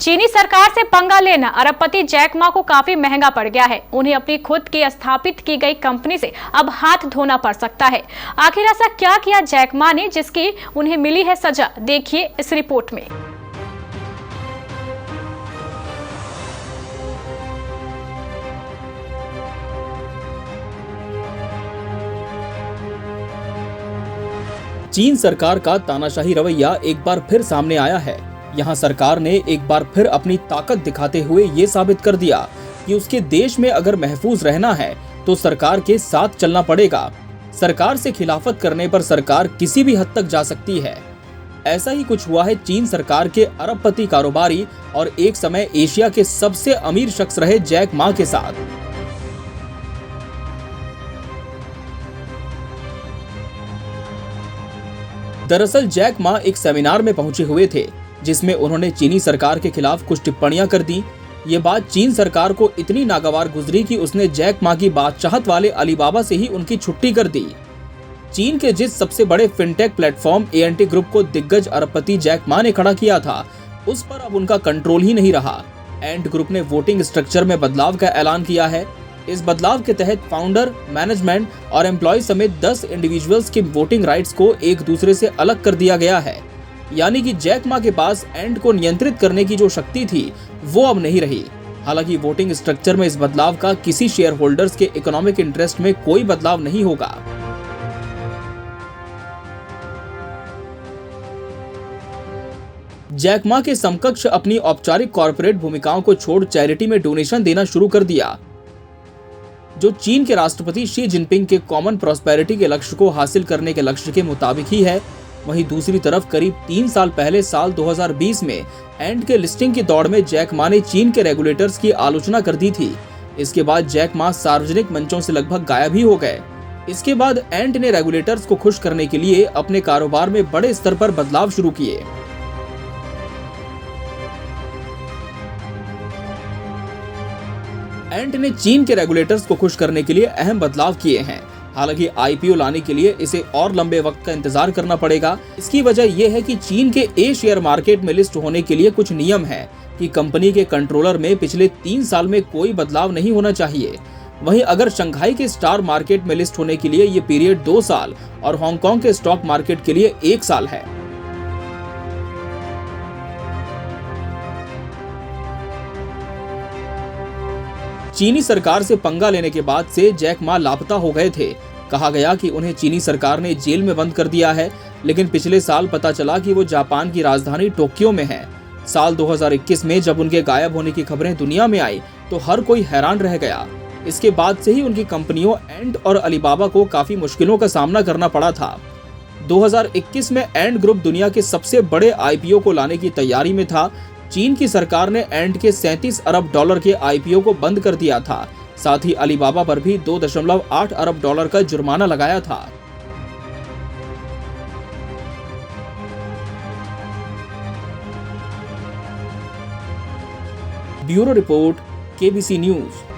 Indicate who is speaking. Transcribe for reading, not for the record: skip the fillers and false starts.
Speaker 1: चीनी सरकार से पंगा लेना अरबपति जैक मा को काफी महंगा पड़ गया है। उन्हें अपनी खुद की स्थापित की गई कंपनी से अब हाथ धोना पड़ सकता है। आखिर ऐसा क्या किया जैक मा ने जिसकी उन्हें मिली है सजा, देखिए इस रिपोर्ट में।
Speaker 2: चीन सरकार का तानाशाही रवैया एक बार फिर सामने आया है। यहाँ सरकार ने एक बार फिर अपनी ताकत दिखाते हुए ये साबित कर दिया कि उसके देश में अगर महफूज रहना है तो सरकार के साथ चलना पड़ेगा। सरकार से खिलाफत करने पर सरकार किसी भी हद तक जा सकती है। ऐसा ही कुछ हुआ है चीन सरकार के अरबपति कारोबारी और एक समय एशिया के सबसे अमीर शख्स रहे जैक मा के साथ। दरअसल जैक मा एक सेमिनार में पहुंचे हुए थे जिसमें उन्होंने चीनी सरकार के खिलाफ कुछ टिप्पणियां कर दी। ये बात चीन सरकार को इतनी नागवार गुजरी कि उसने जैक मा की बादशाहत वाले अलीबाबा से ही उनकी छुट्टी कर दी। चीन के जिस सबसे बड़े फिनटेक प्लेटफॉर्म एएनटी ग्रुप को दिग्गज अरबपति जैक मा ने खड़ा किया था, उस पर अब उनका कंट्रोल ही नहीं रहा। एंट ग्रुप ने वोटिंग स्ट्रक्चर में बदलाव का ऐलान किया है। इस बदलाव के तहत फाउंडर, मैनेजमेंट और एम्प्लॉय समेत 10 इंडिविजुअल्स के वोटिंग राइट्स को एक दूसरे से अलग कर दिया गया है। यानी कि जैक मा के पास एंट को नियंत्रित करने की जो शक्ति थी वो अब नहीं रही। हालांकि वोटिंग स्ट्रक्चर में इस बदलाव का किसी शेयर होल्डर्स के इकोनॉमिक इंटरेस्ट में कोई बदलाव नहीं होगा। जैक मा के समकक्ष अपनी औपचारिक कॉर्पोरेट भूमिकाओं को छोड़ चैरिटी में डोनेशन देना शुरू कर दिया, जो चीन के राष्ट्रपति शी जिनपिंग के कॉमन प्रॉस्पेरिटी के लक्ष्य को हासिल करने के लक्ष्य के मुताबिक ही है। वहीं दूसरी तरफ करीब 3 साल पहले साल 2020 में एंट के लिस्टिंग की दौड़ में जैक मा ने चीन के रेगुलेटर्स की आलोचना कर दी थी। इसके बाद जैक मा सार्वजनिक मंचों से लगभग गायब ही हो गए। इसके बाद एंट ने रेगुलेटर्स को खुश करने के लिए अपने कारोबार में बड़े स्तर पर बदलाव शुरू किए। एंट ने चीन के रेगुलेटर्स को खुश करने के लिए अहम बदलाव किए हैं। हालांकि आईपीओ लाने के लिए इसे और लंबे वक्त का इंतजार करना पड़ेगा। इसकी वजह यह है कि चीन के ए शेयर मार्केट में लिस्ट होने के लिए कुछ नियम है कि कंपनी के कंट्रोलर में पिछले 3 साल में कोई बदलाव नहीं होना चाहिए। वहीं अगर शंघाई के स्टार मार्केट में लिस्ट होने के लिए ये पीरियड 2 साल और हांगकांग के स्टॉक मार्केट के लिए 1 साल है। चीनी सरकार से पंगा लेने के बाद से जैक मा लापता हो गए थे। कहा गया कि उन्हें चीनी सरकार ने जेल में बंद कर दिया है, लेकिन पिछले साल पता चला कि वो जापान की राजधानी टोक्यो में हैं। साल 2021 में जब उनके गायब होने की खबरें दुनिया में आई तो हर कोई हैरान रह गया। इसके बाद से ही उनकी कंपनियों एंट और अलीबाबा को काफी मुश्किलों का सामना करना पड़ा था। 2021 में एंट ग्रुप दुनिया के सबसे बड़े आईपीओ को लाने की तैयारी में था। चीन की सरकार ने एंट के 37 अरब डॉलर के आईपीओ को बंद कर दिया था। साथ ही अलीबाबा पर भी 2.8 अरब डॉलर का जुर्माना लगाया था। Bureau report, KBC news.